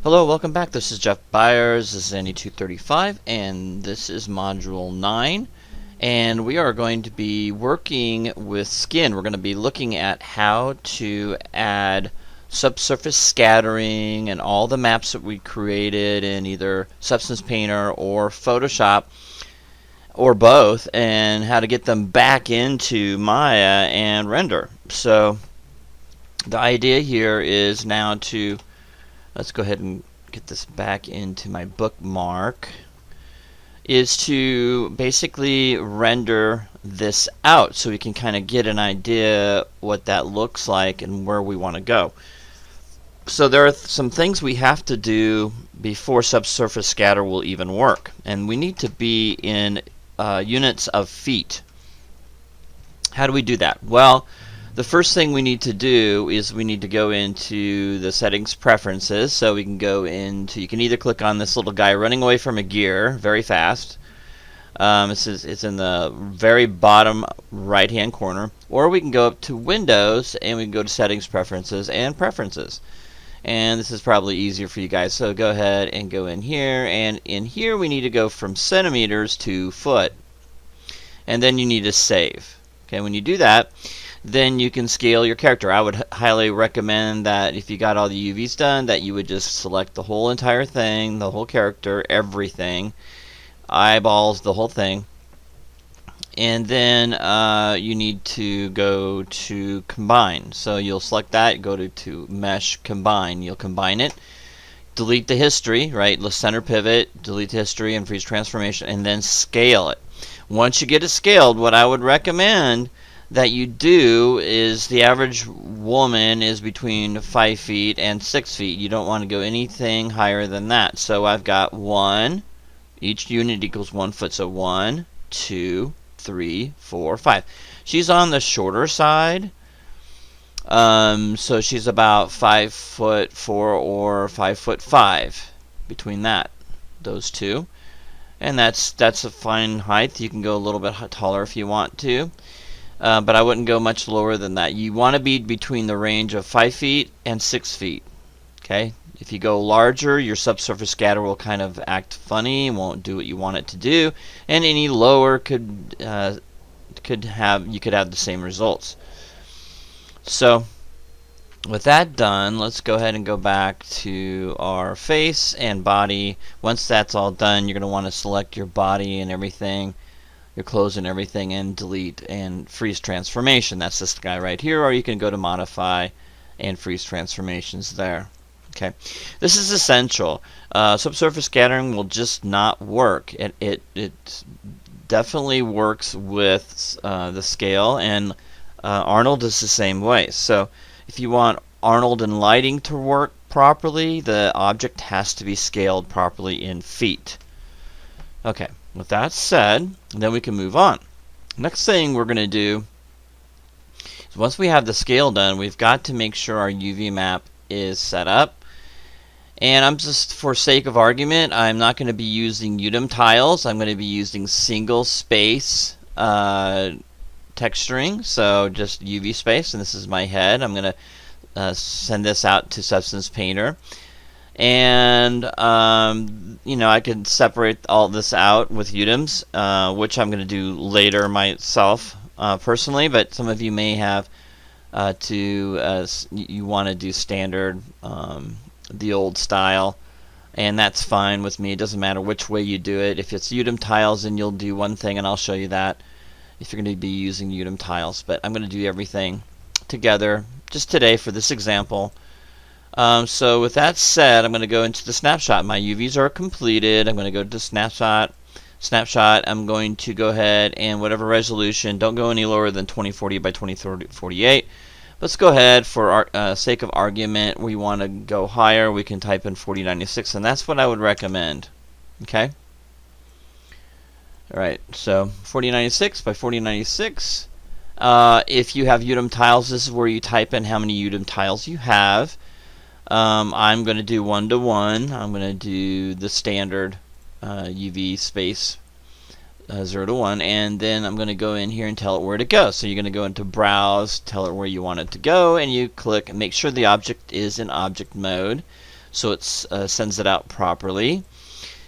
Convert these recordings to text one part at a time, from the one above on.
Hello, welcome back. This is Jeff Byers. This is NE235, and this is Module 9. And we are going to be working with skin. We're going to be looking at how to add subsurface scattering and all the maps that we created in either Substance Painter or Photoshop, or both, and how to get them back into Maya and render. So the idea here is now to let's go ahead and get this back into my bookmark, is to basically render this out so we can kind of get an idea what that looks like and where we want to go. So there are some things we have to do before subsurface scatter will even work, and we need to be in units of feet. How do we do that? Well, the first thing we need to do is we need to go into the settings preferences. So we can go into, you can either click on this little guy running away from a gear very fast. It's in the very bottom right hand corner, or we can go up to Windows and we can go to settings preferences and preferences. And this is probably easier for you guys, so go ahead and go in here, and in here we need to go from centimeters to foot, and then you need to save. Okay, when you do that, then you can scale your character. I would highly recommend that if you got all the UVs done, that you would just select the whole entire thing, the whole character, everything, eyeballs, the whole thing. And then you need to go to combine. So you'll select that, go to mesh combine. You'll combine it, delete the history, right? Let's center pivot, delete the history and freeze transformation, and then scale it. Once you get it scaled, what I would recommend that you do is, the average woman is between 5 feet and 6 feet. You don't want to go anything higher than that. So I've got 1, each unit equals 1 foot. So 1, 2, 3, 4, 5. She's on the shorter side. So she's about 5'4" or 5'5", between those two. And that's a fine height. You can go a little bit taller if you want to. But I wouldn't go much lower than that. You want to be between the range of 5 feet and 6 feet. Okay? If you go larger, your subsurface scatter will kind of act funny, won't do what you want it to do, and any lower could have the same results. So with that done, let's go ahead and go back to our face and body. Once that's all done, you're going to want to select your body and everything, your clothes and everything, and delete and freeze transformation. That's this guy right here, or you can go to modify and freeze transformations there. Okay, this is essential. Subsurface scattering will just not work. It definitely works with the scale, and Arnold is the same way. So if you want Arnold and lighting to work properly, the object has to be scaled properly in feet. Okay, with that said, then we can move on. Next thing we're going to do is, once we have the scale done, we've got to make sure our UV map is set up. And I'm just, for sake of argument, I'm not going to be using UDIM tiles. I'm going to be using single space texturing, so just UV space, and this is my head. I'm going to send this out to Substance Painter. And you know, I could separate all this out with UDIMs, which I'm going to do later myself personally, but some of you may have you want to do standard, the old style, and that's fine with me. It doesn't matter which way you do it. If it's UDIM tiles, then you'll do one thing, and I'll show you that if you're going to be using UDIM tiles. But I'm going to do everything together just today for this example. So with that said, I'm going to go into the snapshot. My UVs are completed. I'm going to go to snapshot. I'm going to go ahead and whatever resolution, don't go any lower than 2040 by 2048. Let's go ahead, for sake of argument, we want to go higher. We can type in 4096, and that's what I would recommend. Okay? Alright, so 4096 by 4096. If you have UDIM tiles, this is where you type in how many UDIM tiles you have. I'm going to do 1 to 1. I'm going to do the standard UV space 0 to 1, and then I'm going to go in here and tell it where to go. So you're going to go into Browse, tell it where you want it to go, and you click and make sure the object is in object mode. so it sends it out properly.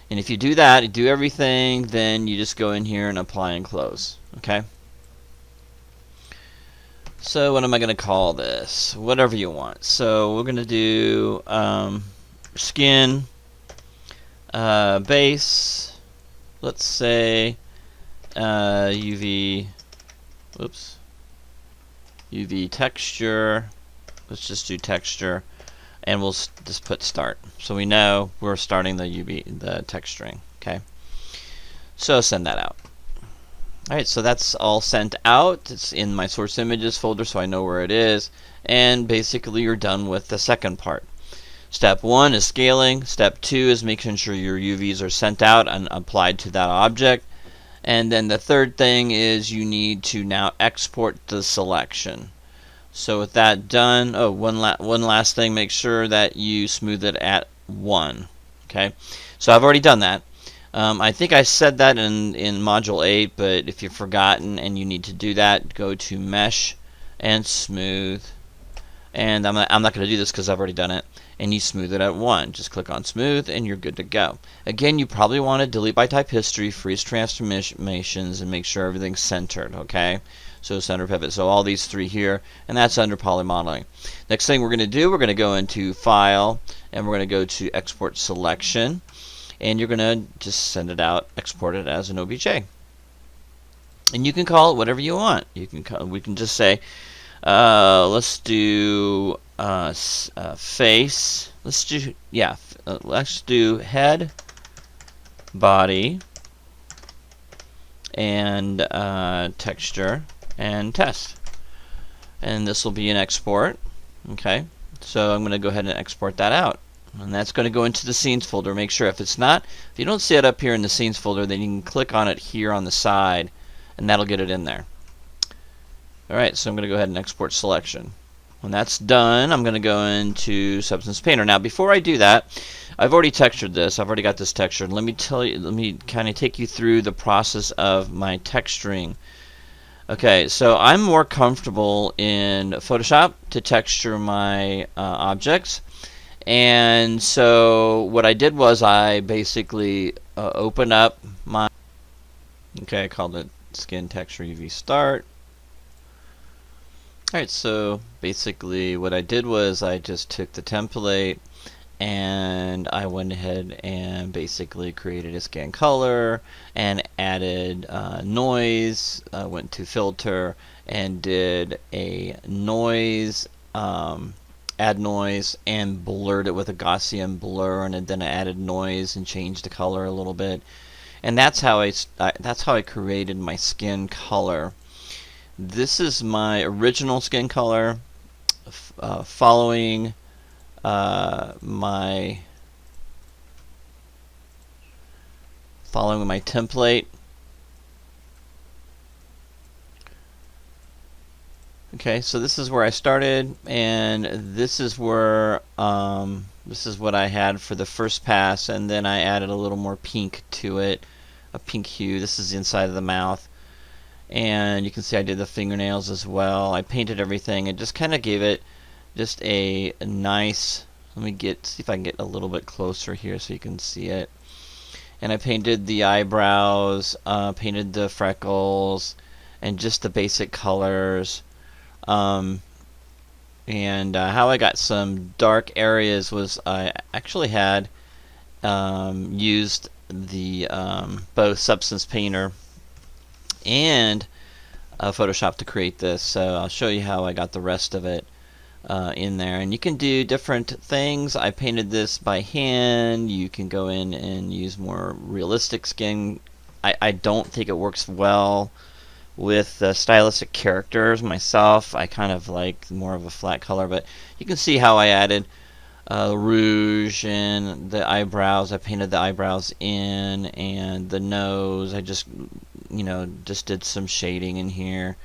And if you do that, you do everything, then you just go in here and apply and close. Okay. So what am I going to call this? Whatever you want. So we're going to do skin base. Let's say UV. Whoops. UV texture. Let's just do texture, and we'll just put start. So we know we're starting the the texturing. Okay. So send that out. Alright, so that's all sent out. It's in my source images folder, so I know where it is. And basically you're done with the second part. Step 1 is scaling. Step 2 is making sure your UVs are sent out and applied to that object. And then the third thing is you need to now export the selection. So with that done, one last thing, make sure that you smooth it at 1. Okay, so I've already done that. I think I said that in Module 8, but if you've forgotten and you need to do that, go to Mesh and Smooth. And I'm not going to do this because I've already done it. And you smooth it at 1. Just click on Smooth and you're good to go. Again, you probably want to delete by type history, freeze transformations, and make sure everything's centered. Okay, so center pivot. So all these three here, and that's under poly modeling. Next thing we're going to do, we're going to go into File, and we're going to go to Export Selection. And you're going to just send it out, export it as an OBJ. And you can call it whatever you want. We can just say, let's do face. Let's do head, body, and texture, and test. And this will be an export. Okay, so I'm going to go ahead and export that out. And that's going to go into the scenes folder. Make sure if you don't see it up here in the scenes folder, then you can click on it here on the side, and that'll get it in there. Alright, so I'm going to go ahead and export selection. When that's done, I'm going to go into Substance Painter. Now, before I do that, I've already textured this. I've already got this textured. Let me kind of take you through the process of my texturing. Okay, so I'm more comfortable in Photoshop to texture my objects. And so what I did was I basically opened up my, I called it Skin Texture UV Start. Alright, so basically what I did was I just took the template and I went ahead and basically created a skin color and added noise. Went to filter and did a noise, add noise, and blurred it with a Gaussian blur, and then I added noise and changed the color a little bit. And that's how I created my skin color. This is my original skin color, following my template. Okay, so this is where I started, and this is where this is what I had for the first pass, and then I added a little more pink to it, a pink hue. This is the inside of the mouth, and you can see I did the fingernails as well. I painted everything and just kind of gave it just a nice. Let me see if I can get a little bit closer here so you can see it. And I painted the eyebrows, painted the freckles, and just the basic colors. And how I got some dark areas was I actually had used the both Substance Painter and Photoshop to create this. So I'll show you how I got the rest of it in there. And you can do different things. I painted this by hand. You can go in and use more realistic skin. I don't think it works well with stylistic characters myself. I kind of like more of a flat color, but you can see how I added rouge and the eyebrows. I painted the eyebrows in, and the nose I just did some shading in here,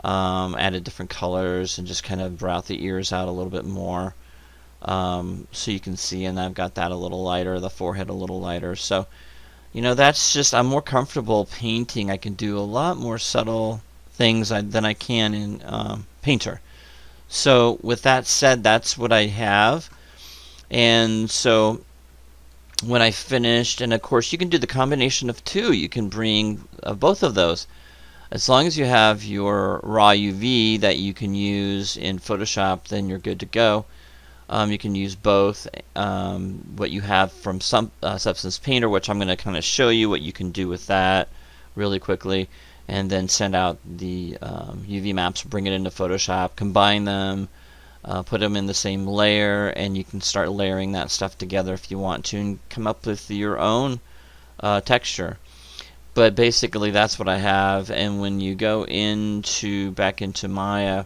added different colors, and just kind of brought the ears out a little bit more, so you can see. And I've got that a little lighter, the forehead a little lighter. So that's just, I'm more comfortable painting. I can do a lot more subtle things than I can in Painter. So with that said, that's what I have. And so when I finished, and of course you can do the combination of two, you can bring both of those. As long as you have your raw UV that you can use in Photoshop, then you're good to go. You can use both what you have from Substance Painter, which I'm going to kind of show you what you can do with that really quickly, and then send out the UV maps, bring it into Photoshop, combine them, put them in the same layer, and you can start layering that stuff together if you want to, and come up with your own texture. But basically that's what I have, and when you go back into Maya,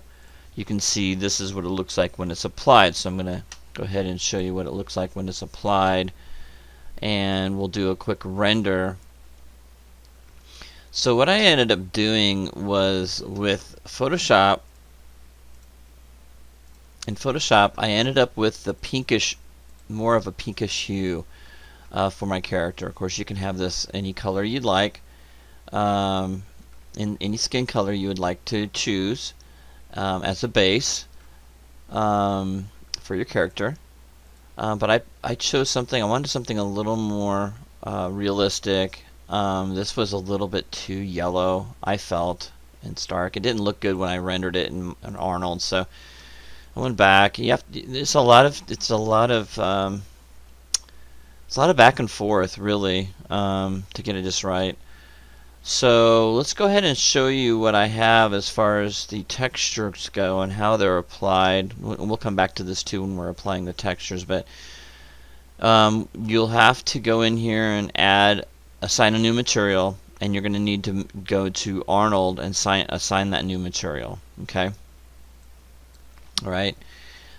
you can see this is what it looks like when it's applied. So I'm going to go ahead and show you what it looks like when it's applied, and we'll do a quick render. So what I ended up doing was with Photoshop, in Photoshop I ended up with the pinkish, more of a pinkish hue for my character. Of course you can have this any color you'd like, in any skin color you would like to choose as a base for your character. But I chose something, I wanted something a little more realistic. This was a little bit too yellow, I felt, and stark. It didn't look good when I rendered it in Arnold, so I went back. It's a lot of back and forth, really, to get it just right. So let's go ahead and show you what I have as far as the textures go and how they're applied. We'll come back to this too when we're applying the textures, but you'll have to go in here and assign a new material, and you're going to need to go to Arnold and assign that new material. Okay? Alright,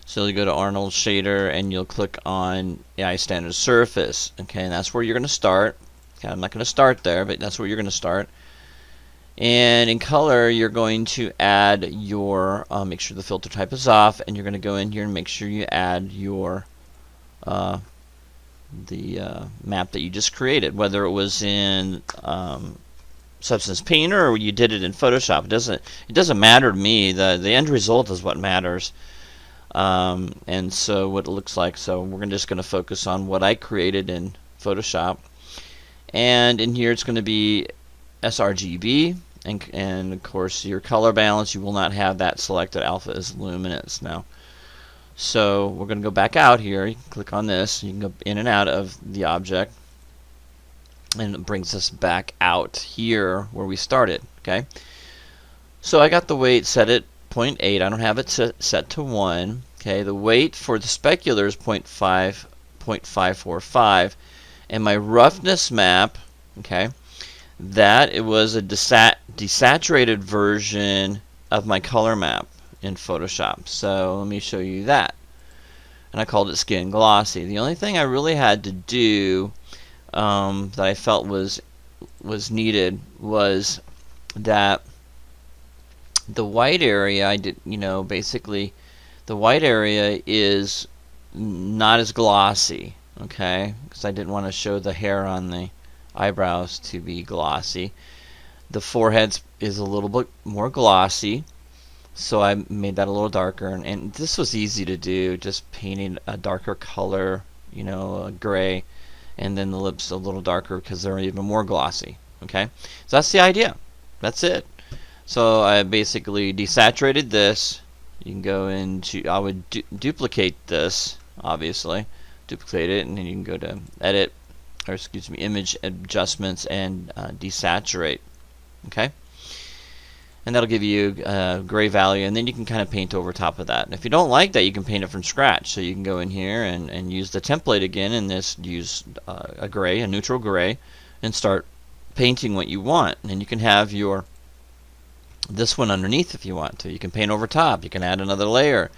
so you go to Arnold Shader and you'll click on AI Standard Surface. Okay, and that's where you're going to start. Okay, I'm not going to start there, but that's where you're going to start. And in color, you're going to add your, make sure the filter type is off, and you're going to go in here and make sure you add your map that you just created, whether it was in Substance Painter or you did it in Photoshop. It doesn't matter to me. The end result is what matters. And so what it looks like. So we're just going to focus on what I created in Photoshop. And in here it's going to be sRGB, and of course your color balance, you will not have that selected. Alpha is luminance now. So we're going to go back out here. You can click on this. You can go in and out of the object, and it brings us back out here where we started. Okay. So I got the weight set at 0.8. I don't have it set to 1. Okay. The weight for the specular is 0.545, and my roughness map, okay, that it was a desaturated version of my color map in Photoshop. So let me show you that. And I called it Skin Glossy. The only thing I really had to do that I felt was needed was that the white area, basically the white area is not as glossy, okay, because I didn't want to show the hair on the eyebrows to be glossy. The forehead is a little bit more glossy, so I made that a little darker, and this was easy to do, just painting a darker color, a gray, and then the lips a little darker because they're even more glossy. Okay, so that's the idea. That's it. So I basically desaturated this. You can go into, I would duplicate this, obviously, duplicate it, and then you can go to edit, or excuse me, image adjustments, and desaturate. Okay, and that'll give you a gray value, and then you can kind of paint over top of that. And if you don't like that, you can paint it from scratch. So you can go in here and use the template again, and use a gray, a neutral gray, and start painting what you want. And you can have this one underneath if you want to. You can paint over top. You can add another layer.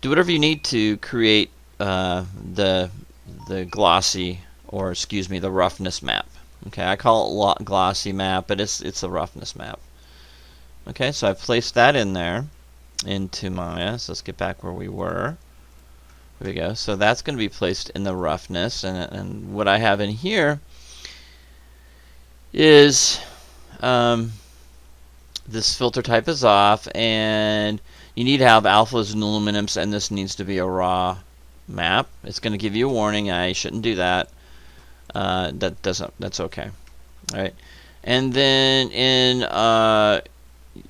Do whatever you need to create the glossy, or excuse me, the roughness map. Okay, I call it glossy map, but it's a roughness map. Okay, so I've placed that in there into Maya. So let's get back where we were. Here we go. So that's going to be placed in the roughness, and what I have in here is this filter type is off, and you need to have alphas and luminance, and this needs to be a raw map. It's going to give you a warning. I shouldn't do that. That's okay. All right. And then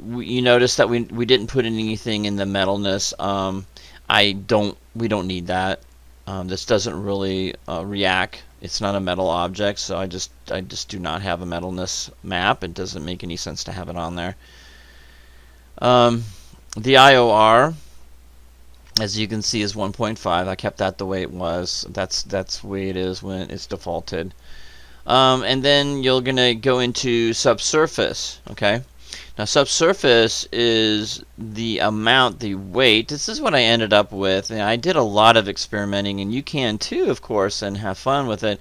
you notice that we didn't put anything in the metalness. We don't need that. This doesn't really react. It's not a metal object, so I just do not have a metalness map. It doesn't make any sense to have it on there. The IOR, as you can see, is 1.5. I kept that the way it was. That's the way it is when it's defaulted. And then you're gonna go into subsurface. Okay. Now subsurface is the amount, the weight. This is what I ended up with. And I did a lot of experimenting, and you can too, of course, and have fun with it.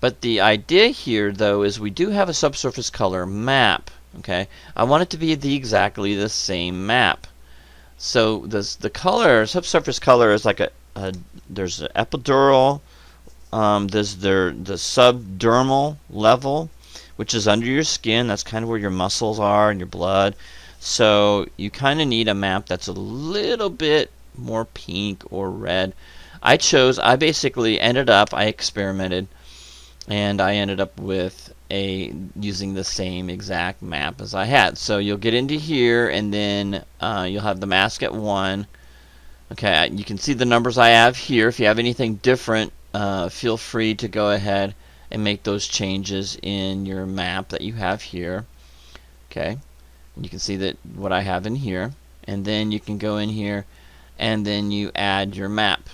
But the idea here, though, is we do have a subsurface color map. Okay, I want it to be exactly the same map. So the color, subsurface color, is like there's an epidural. There's the subdermal level, which is under your skin. That's kind of where your muscles are and your blood. So you kind of need a map that's a little bit more pink or red. I basically I experimented, and I ended up with using the same exact map as I had. So you'll get into here, and then you'll have the mask at 1. Okay, you can see the numbers I have here. If you have anything different, feel free to go ahead and make those changes in your map that you have here. Okay, and you can see that what I have in here, and then you can go in here and then you add your map.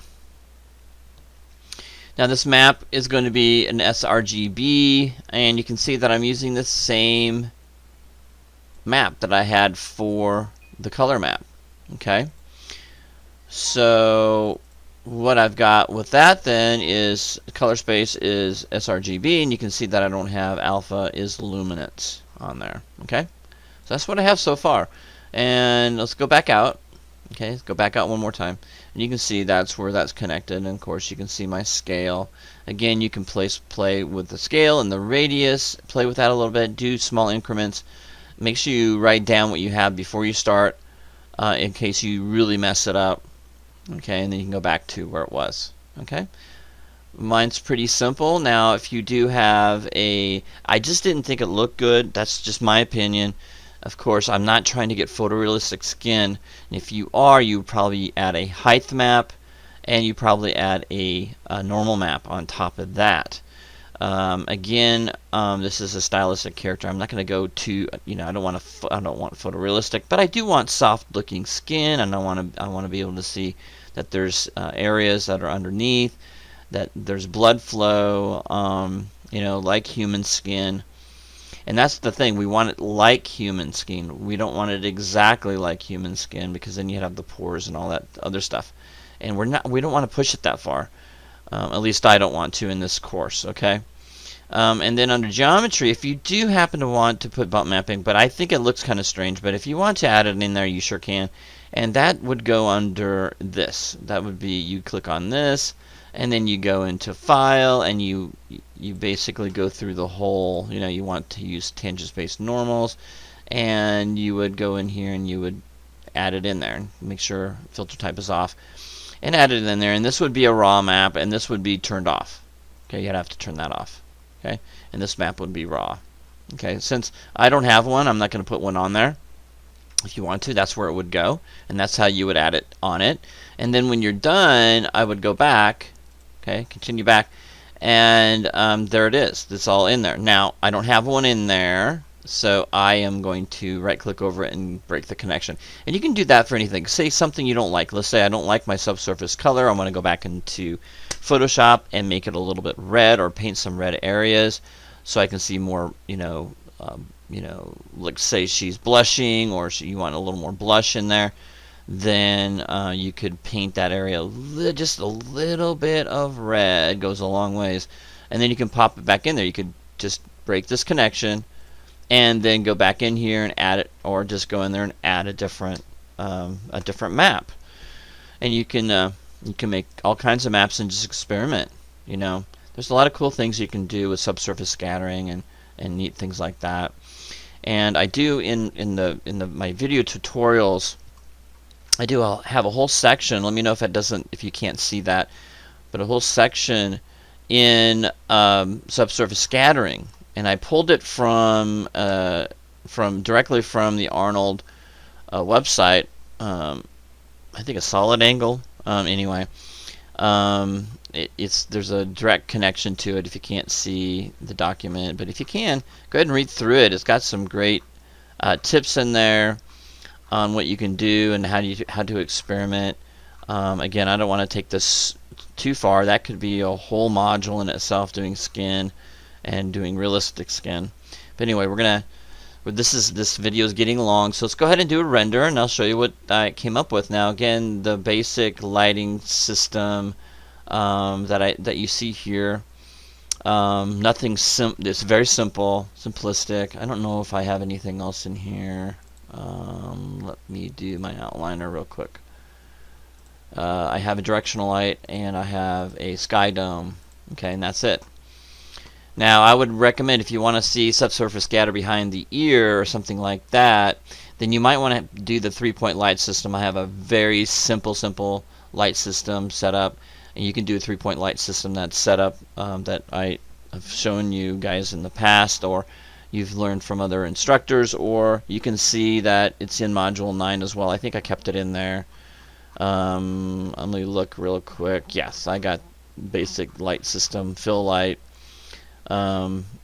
Now this map is going to be an sRGB, and you can see that I'm using the same map that I had for the color map. Okay, so what I've got with that then is color space is sRGB, and you can see that I don't have alpha is luminance on there. Okay, so that's what I have so far. And let's go back out. Okay, let's go back out one more time, and you can see that's where that's connected. And of course you can see my scale. Again, you can play with the scale and the radius, play with that a little bit, do small increments. Make sure you write down what you have before you start, in case you really mess it up. Okay, and then you can go back to where it was. Okay, mine's pretty simple. Now if you do have I just didn't think it looked good. That's just my opinion. Of course, I'm not trying to get photorealistic skin. And if you are, you probably add a height map, and you probably add a normal map on top of that. Again, this is a stylistic character. I'm not going to go to, I don't want photorealistic, but I do want soft-looking skin, and I want to be able to see that there's areas that are underneath, that there's blood flow, like human skin. And that's the thing, we want it like human skin. We don't want it exactly like human skin, because then you have the pores and all that other stuff. And we don't want to push it that far. At least I don't want to in this course, okay? And then under geometry, if you do happen to want to put bump mapping, but I think it looks kind of strange, but if you want to add it in there, you sure can. And that would go under this. That would be, you click on this, and then you go into File, and you basically go through the whole, you want to use tangent-based normals, and you would go in here and you would add it in there, and make sure filter type is off, and add it in there. And this would be a raw map, and this would be turned off. Okay, you'd have to turn that off. Okay, and this map would be raw. Okay, since I don't have one, I'm not going to put one on there. If you want to, that's where it would go, and that's how you would add it on it. And then when you're done, I would go back. Okay, continue back, and there it is. It's all in there. Now I don't have one in there, so I am going to right click over it and break the connection. And you can do that for anything. Say something you don't like. Let's say I don't like my subsurface color. I want to go back into Photoshop and make it a little bit red, or paint some red areas so I can see more, like say she's blushing, or you want a little more blush in there. Then you could paint that area just a little bit of red. Goes a long ways. And then you can pop it back in there. You could just break this connection and then go back in here and add it, or just go in there and add a different map. And you can make all kinds of maps and just experiment. There's a lot of cool things you can do with subsurface scattering and neat things like that. And I do in my video tutorials, I do have a whole section. Let me know if you can't see that, but a whole section in subsurface scattering, and I pulled it from directly from the Arnold website. I think a solid angle. Anyway, there's a direct connection to it if you can't see the document, but if you can, go ahead and read through it. It's got some great tips in there on what you can do and how to experiment. Again, I don't want to take this too far. That could be a whole module in itself, doing skin and doing realistic skin. But anyway, this video is getting long, so let's go ahead and do a render, and I'll show you what I came up with. Now, again, the basic lighting system that you see here. It's very simple, simplistic. I don't know if I have anything else in here. Let me do my outliner real quick. I have a directional light and I have a sky dome. Okay, and that's it. Now, I would recommend if you want to see subsurface scatter behind the ear or something like that, then you might want to do the 3-point light system. I have a very simple light system set up, and you can do a 3-point light system that's set up that I have shown you guys in the past, or you've learned from other instructors, or you can see that it's in module 9 as well. I think I kept it in there. Let me look real quick. Yes, I got basic light system, fill light,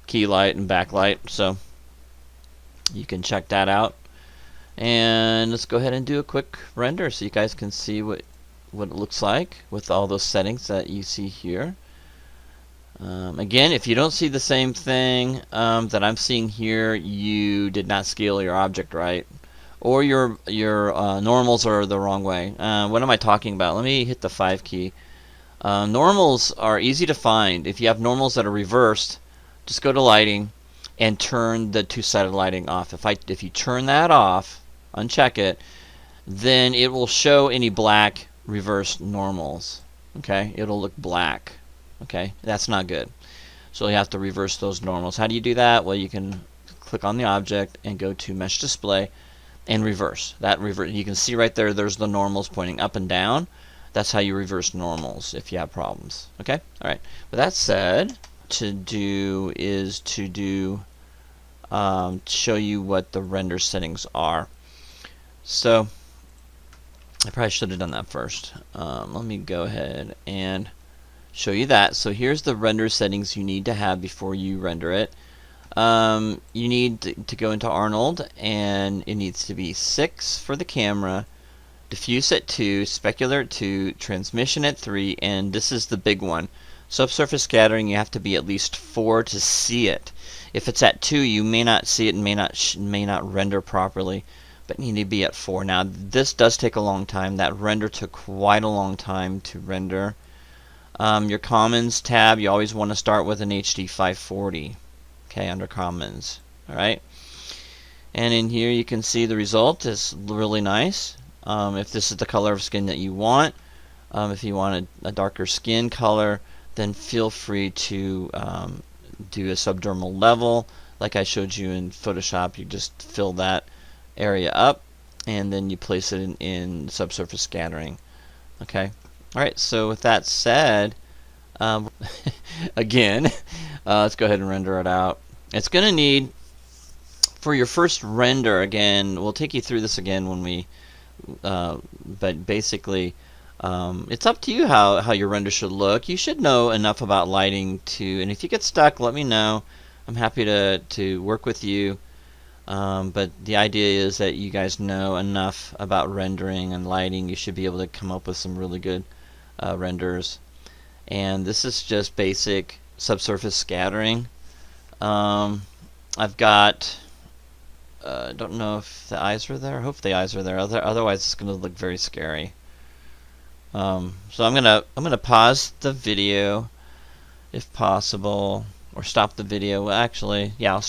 key light, and backlight, so you can check that out. And let's go ahead and do a quick render so you guys can see what it looks like with all those settings that you see here. Again, if you don't see the same thing that I'm seeing here, you did not scale your object right, or your normals are the wrong way. What am I talking about? Let me hit the 5 key. Normals are easy to find. If you have normals that are reversed, just go to lighting and turn the two-sided lighting off. If you turn that off, uncheck it, then it will show any black reversed normals. Okay, it'll look black. Okay, that's not good. So you have to reverse those normals. How do you do that? Well, you can click on the object and go to Mesh Display and reverse. You can see right there, there's the normals pointing up and down. That's how you reverse normals if you have problems. Okay? Alright. With that said, show you what the render settings are. So, I probably should have done that first. Let me go ahead and show you that. So here's the render settings you need to have before you render it. You need to go into Arnold, and it needs to be 6 for the camera, diffuse at 2, specular at 2, transmission at 3, and this is the big one. Subsurface scattering, you have to be at least 4 to see it. If it's at 2, you may not see it and may not render properly, but you need to be at 4. Now, this does take a long time. That render took quite a long time to render. Your Commons tab, you always want to start with an HD 540. Okay, under Commons. Alright. And in here you can see the result is really nice. If this is the color of skin that you want, if you want a darker skin color, then feel free to do a subdermal level. Like I showed you in Photoshop, you just fill that area up, and then you place it in subsurface scattering. Okay. Alright, so with that said, again, let's go ahead and render it out. It's going to need, for your first render, again, we'll take you through this again when we, but basically, it's up to you how your render should look. You should know enough about lighting to, and if you get stuck, let me know. I'm happy to work with you. But the idea is that you guys know enough about rendering and lighting. You should be able to come up with some really good renders. And this is just basic subsurface scattering. I've got, don't know if the eyes are there. I hope the eyes are there. Otherwise, it's going to look very scary. So I'm gonna pause the video if possible, or stop the video. Well, actually, yeah,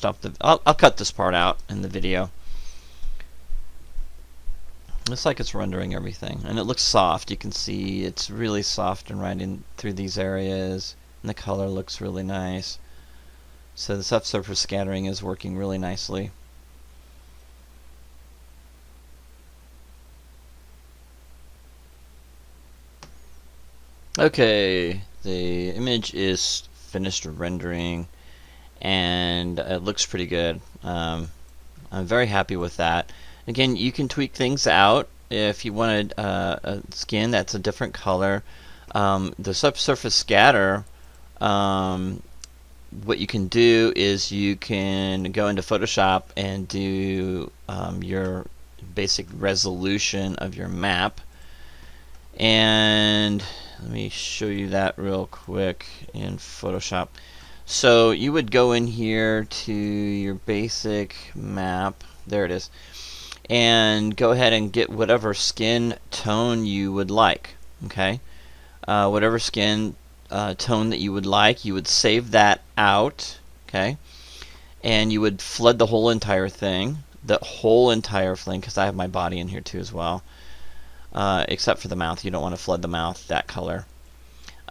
I'll cut this part out in the video. Looks like it's rendering everything, and it looks soft. You can see it's really soft and right in through these areas, and the color looks really nice. So the subsurface scattering is working really nicely. Okay, the image is finished rendering and it looks pretty good. I'm very happy with that. Again, you can tweak things out if you wanted a skin that's a different color. The subsurface scatter, what you can do is you can go into Photoshop and do your basic resolution of your map. And let me show you that real quick in Photoshop. So you would go in here to your basic map, there it is, and go ahead and get whatever skin tone you would like. Okay, whatever skin tone that you would like, you would save that out. Okay, and you would flood the whole entire thing, because I have my body in here too as well. Except for the mouth, you don't want to flood the mouth that color.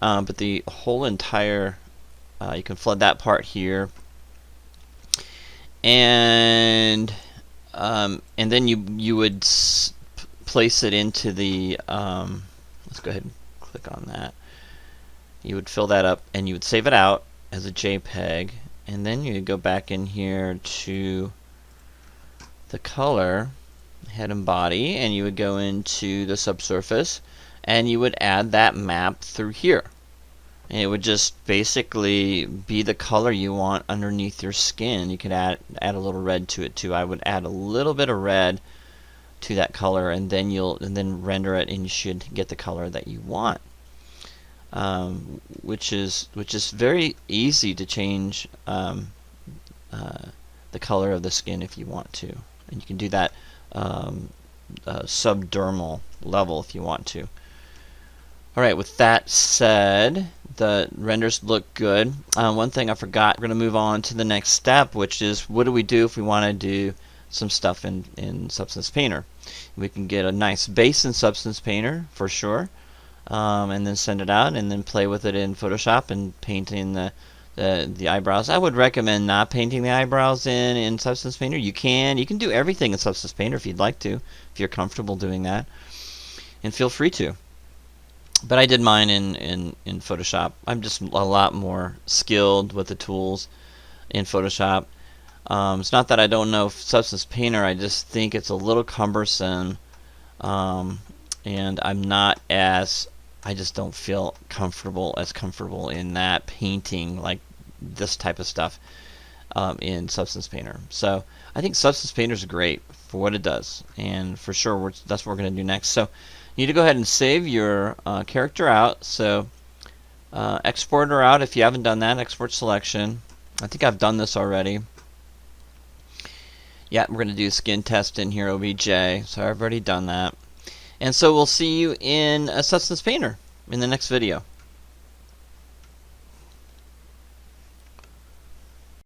But the whole entire, you can flood that part here, and then you would place it into the. Let's go ahead and click on that. You would fill that up, and you would save it out as a JPEG, and then you would go back in here to the color, head and body, and you would go into the subsurface and you would add that map through here, and it would just basically be the color you want underneath your skin. You could add a little red to it too. I would add a little bit of red to that color, and then render it, and you should get the color that you want, which is very easy to change the color of the skin if you want to, and you can do that subdermal level if you want to. Alright, with that said, the renders look good. One thing I forgot, we're going to move on to the next step, which is what do we do if we want to do some stuff in Substance Painter. We can get a nice base in Substance Painter for sure, and then send it out and then play with it in Photoshop and painting the eyebrows. I would recommend not painting the eyebrows in Substance Painter. You can do everything in Substance Painter if you'd like to, if you're comfortable doing that, and feel free to. But I did mine in Photoshop. I'm just a lot more skilled with the tools in Photoshop. It's not that I don't know Substance Painter, I just think it's a little cumbersome, and I just don't feel as comfortable in that painting like this type of stuff in Substance Painter. So I think Substance Painter is great for what it does, and for sure that's what we're going to do next. So you need to go ahead and save your character out. So export her out if you haven't done that. Export selection. I think I've done this already. Yeah, we're going to do skin test in here, OBJ. So I've already done that. And so we'll see you in Substance Painter in the next video.